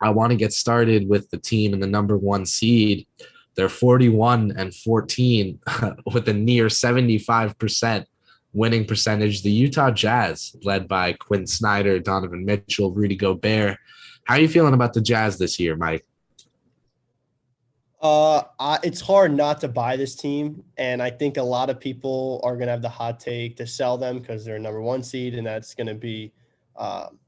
I want to get started with the team in the number one seed. They're 41-14 with a near 75% winning percentage. The Utah Jazz, led by Quinn Snyder, Donovan Mitchell, Rudy Gobert. How are you feeling about the Jazz this year, Mike? It's hard not to buy this team, and I think a lot of people are gonna have the hot take to sell them because they're a number one seed, and that's gonna be,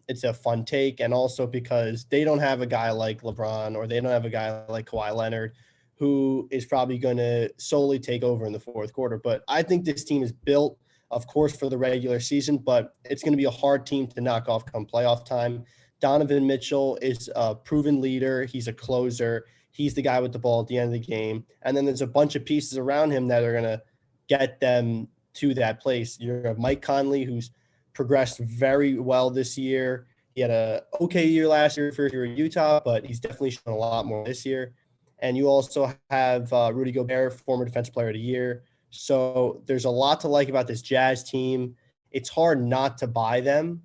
it's a fun take, and also because they don't have a guy like LeBron or they don't have a guy like Kawhi Leonard, who is probably going to solely take over in the fourth quarter. But I think this team is built, of course, for the regular season, but it's going to be a hard team to knock off come playoff time. Donovan Mitchell is a proven leader. He's a closer. He's the guy with the ball at the end of the game. And then there's a bunch of pieces around him that are going to get them to that place. You have Mike Conley, who's progressed very well this year. He had a okay year last year for Utah, but he's definitely shown a lot more this year. And you also have Rudy Gobert, former Defensive Player of the Year. So there's a lot to like about this Jazz team. It's hard not to buy them,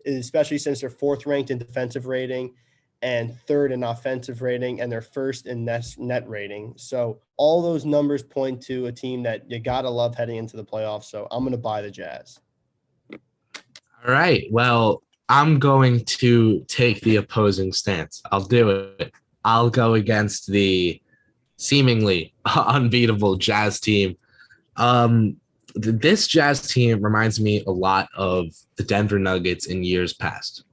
especially since they're fourth ranked in defensive rating and third in offensive rating, and they're first in net rating. So all those numbers point to a team that you got to love heading into the playoffs. So I'm going to buy the Jazz. All right. Well, I'm going to take the opposing stance. I'll do it. I'll go against the seemingly unbeatable Jazz team. This Jazz team reminds me a lot of the Denver Nuggets in years past.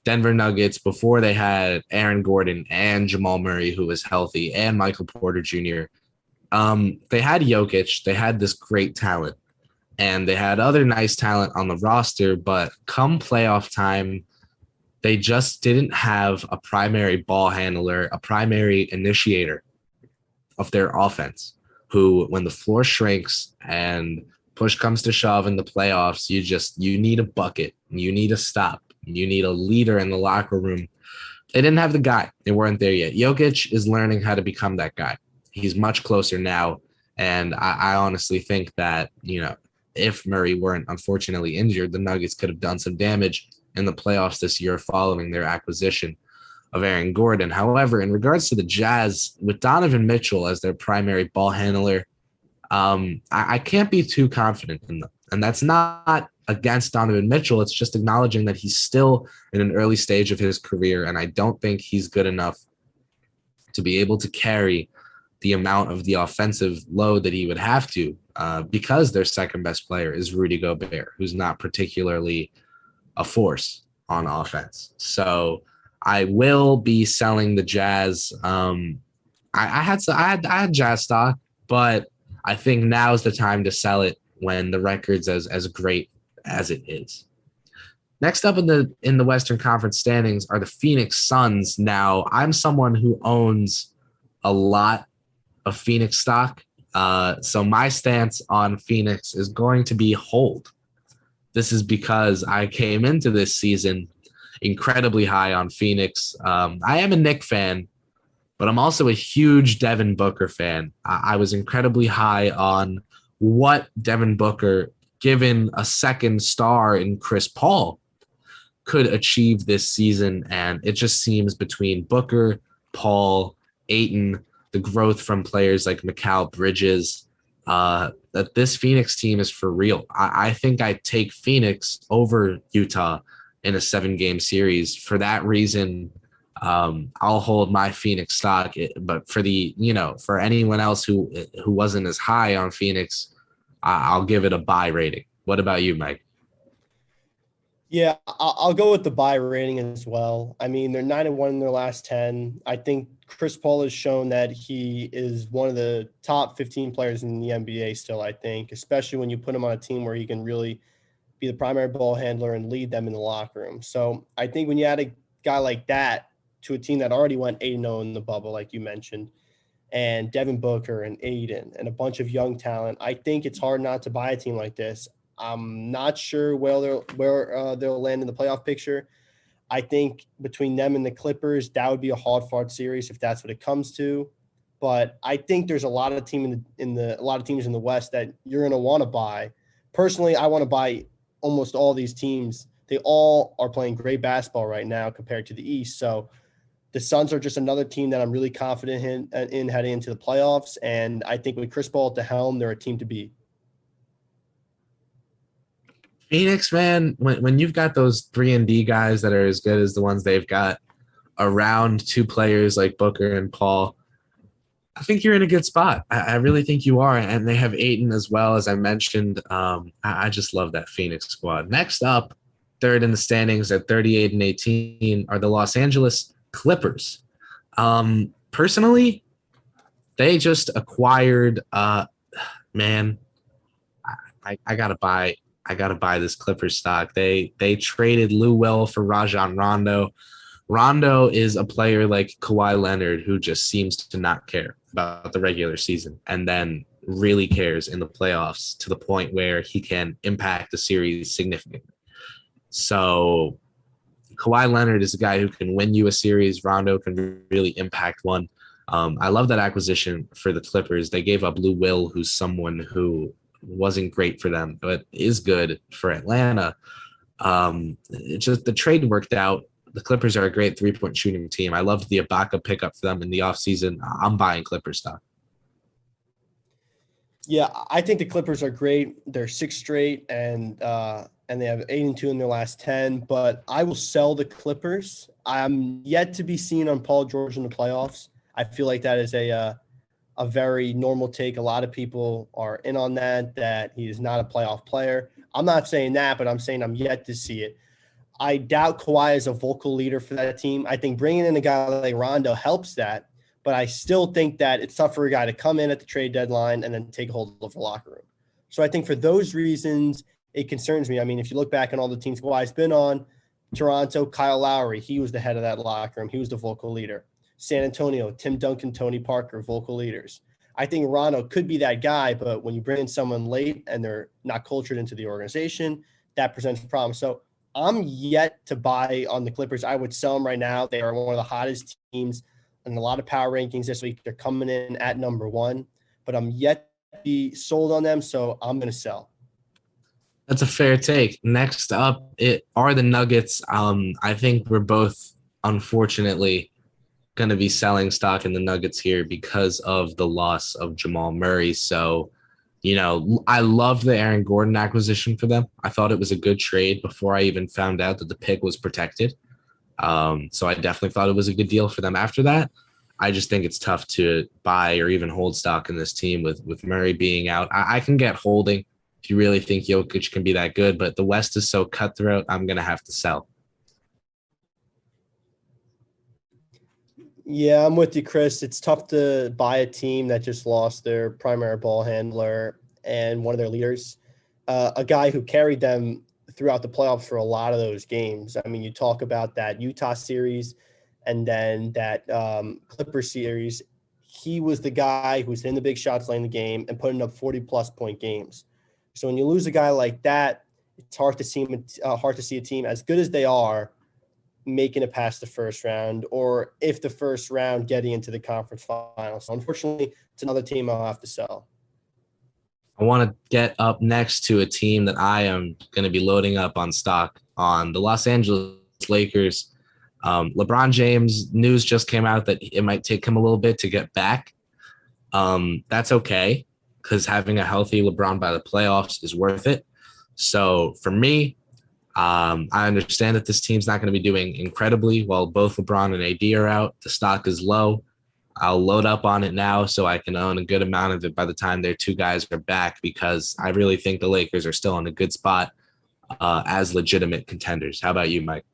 Denver Nuggets, before they had Aaron Gordon and Jamal Murray, who was healthy, and Michael Porter Jr., they had Jokic. They had this great talent, and they had other nice talent on the roster, but come playoff time, they just didn't have a primary ball handler, a primary initiator of their offense, who, when the floor shrinks and push comes to shove in the playoffs, you need a bucket, you need a stop, you need a leader in the locker room. They didn't have the guy. They weren't there yet. Jokic is learning how to become that guy. He's much closer now. And I honestly think that, if Murray weren't unfortunately injured, the Nuggets could have done some damage in the playoffs this year following their acquisition of Aaron Gordon. However, in regards to the Jazz, with Donovan Mitchell as their primary ball handler, I can't be too confident in them. And that's not against Donovan Mitchell. It's just acknowledging that he's still in an early stage of his career, and I don't think he's good enough to be able to carry the amount of the offensive load that he would have to, because their second best player is Rudy Gobert, who's not particularly a force on offense. So I will be selling the Jazz. I had Jazz stock, but I think now's the time to sell it when the record's as great as it is. Next up in the Western Conference standings are the Phoenix Suns. Now, I'm someone who owns a lot of Phoenix stock. So my stance on Phoenix is going to be hold. This is because I came into this season incredibly high on Phoenix. I am a Knick fan, but I'm also a huge Devin Booker fan. I was incredibly high on what Devin Booker, given a second star in Chris Paul, could achieve this season. And it just seems between Booker, Paul, Ayton, the growth from players like Mikal Bridges, that this Phoenix team is for real. I think I take Phoenix over Utah in a 7-game series. For that reason, I'll hold my Phoenix stock. But for anyone else who wasn't as high on Phoenix, I'll give it a buy rating. What about you, Mike? Yeah, I'll go with the buy rating as well. I mean, they're 9-1 in their last 10. I think Chris Paul has shown that he is one of the top 15 players in the NBA still, I think, especially when you put him on a team where he can really be the primary ball handler and lead them in the locker room. So I think when you add a guy like that to a team that already went 8-0 in the bubble, like you mentioned, and Devin Booker and Aiden and a bunch of young talent, I think it's hard not to buy a team like this. I'm not sure where they'll land in the playoff picture. I think between them and the Clippers, that would be a hard-fought series if that's what it comes to. But I think there's a lot of teams in the West that you're going to want to buy. Personally, I want to buy almost all these teams. They all are playing great basketball right now compared to the East. So The Suns are just another team that I'm really confident in heading into the playoffs. And I think with Chris Paul at the helm, they're a team to beat. Phoenix, man, when you've got those 3-and-D guys that are as good as the ones they've got around two players like Booker and Paul, I think you're in a good spot. I really think you are. And they have Ayton as well, as I mentioned. I just love that Phoenix squad. Next up, third in the standings at 38-18 are the Los Angeles Clippers. Personally, they just acquired man, I gotta buy this Clippers stock. They traded Lou Will for Rajon Rondo. Rondo is a player like Kawhi Leonard who just seems to not care about the regular season and then really cares in the playoffs to the point where he can impact the series significantly. So Kawhi Leonard is a guy who can win you a series. Rondo can really impact one. I love that acquisition for the Clippers. They gave up Lou Will, who's someone who wasn't great for them, but is good for Atlanta. It's just the trade worked out. The Clippers are a great three-point shooting team. I loved the Ibaka pickup for them in the offseason. I'm buying Clippers stock. Yeah, I think the Clippers are great. They're 6 straight, and they have 8-2 in their last 10. But I will sell the Clippers. I'm yet to be seen on Paul George in the playoffs. I feel like that is a very normal take. A lot of people are in on that he is not a playoff player. I'm not saying that, but I'm saying I'm yet to see it. I doubt Kawhi is a vocal leader for that team. I think bringing in a guy like Rondo helps that, but I still think that it's tough for a guy to come in at the trade deadline and then take hold of the locker room. So I think for those reasons, it concerns me. I mean, if you look back on all the teams Kawhi's been on, Toronto, Kyle Lowry, he was the head of that locker room. He was the vocal leader. San Antonio, Tim Duncan, Tony Parker, vocal leaders. I think Rondo could be that guy, but when you bring in someone late and they're not cultured into the organization, that presents a problem. So I'm yet to buy on the Clippers. I would sell them right now. They are one of the hottest teams in a lot of power rankings this week. They're coming in at number 1, but I'm yet to be sold on them, so I'm going to sell. That's a fair take. Next up, it are the Nuggets. I think we're both, unfortunately, going to be selling stock in the Nuggets here because of the loss of Jamal Murray. So, I loved the Aaron Gordon acquisition for them. I thought it was a good trade before I even found out that the pick was protected. So I definitely thought it was a good deal for them after that. I just think it's tough to buy or even hold stock in this team with Murray being out. I can get holding if you really think Jokic can be that good, but the West is so cutthroat, I'm going to have to sell. Yeah, I'm with you, Chris. It's tough to buy a team that just lost their primary ball handler and one of their leaders, a guy who carried them throughout the playoffs for a lot of those games. I mean, you talk about that Utah series and then that Clipper series. He was the guy who was hitting the big shots late in the game and putting up 40-plus point games. So when you lose a guy like that, it's hard to see a team as good as they are making it past the first round, or if the first round, getting into the conference finals. So unfortunately, it's another team I'll have to sell. I want to get up next to a team that I am going to be loading up on stock on, the Los Angeles Lakers. LeBron James, news just came out that it might take him a little bit to get back. That's okay, because having a healthy LeBron by the playoffs is worth it. So for me, I understand that this team's not going to be doing incredibly while both LeBron and AD are out. The stock is low. I'll load up on it now so I can own a good amount of it by the time their two guys are back, because I really think the Lakers are still in a good spot as legitimate contenders. How about you, Mike?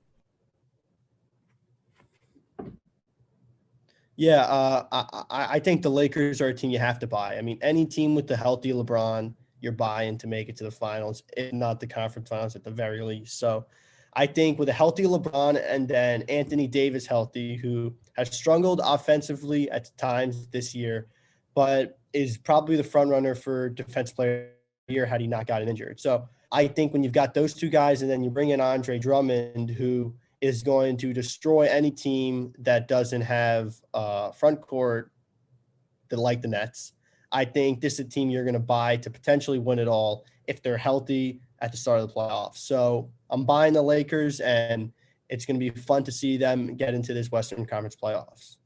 Yeah, I think the Lakers are a team you have to buy. I mean, any team with the healthy LeBron, you're buying to make it to the finals, if not the conference finals at the very least. So I think with a healthy LeBron and then Anthony Davis healthy, who has struggled offensively at times this year, but is probably the front runner for defense player of the year had he not gotten injured. So I think when you've got those two guys and then you bring in Andre Drummond, who is going to destroy any team that doesn't have front court that like the Nets, I think this is a team you're going to buy to potentially win it all if they're healthy at the start of the playoffs. So I'm buying the Lakers, and it's going to be fun to see them get into this Western Conference playoffs.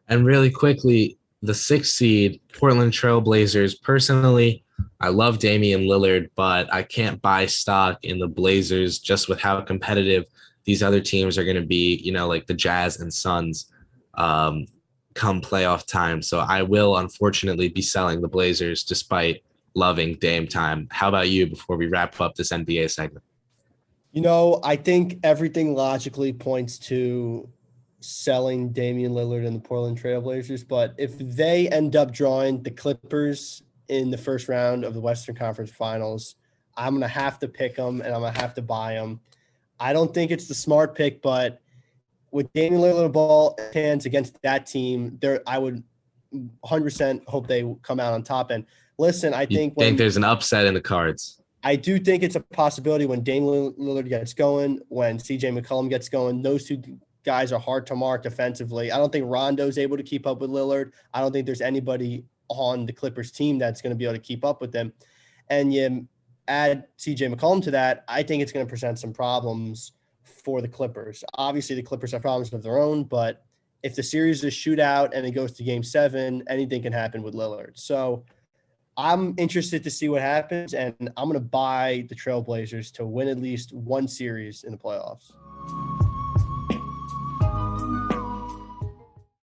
And really quickly, the 6th seed, Portland Trailblazers. Personally, I love Damian Lillard, but I can't buy stock in the Blazers just with how competitive these other teams are going to be, like the Jazz and Suns come playoff time. So I will unfortunately be selling the Blazers despite loving Dame time. How about you before we wrap up this NBA segment? I think everything logically points to selling Damian Lillard and the Portland Trailblazers, but if they end up drawing the Clippers in the first round of the Western Conference Finals, I'm going to have to pick them and I'm going to have to buy them. I don't think it's the smart pick, but with Damian Lillard ball hands against that team, I would 100% hope they come out on top. And listen, I think there's an upset in the cards. I do think it's a possibility when Damian Lillard gets going, when CJ McCollum gets going. Those two guys are hard to mark defensively. I don't think Rondo's able to keep up with Lillard. I don't think there's anybody on the Clippers team that's going to be able to keep up with them. And you add CJ McCollum to that, I think it's going to present some problems for the Clippers. Obviously, the Clippers have problems of their own, but if the series is a shootout and it goes to Game 7, anything can happen with Lillard. So I'm interested to see what happens, and I'm going to buy the Trailblazers to win at least one series in the playoffs.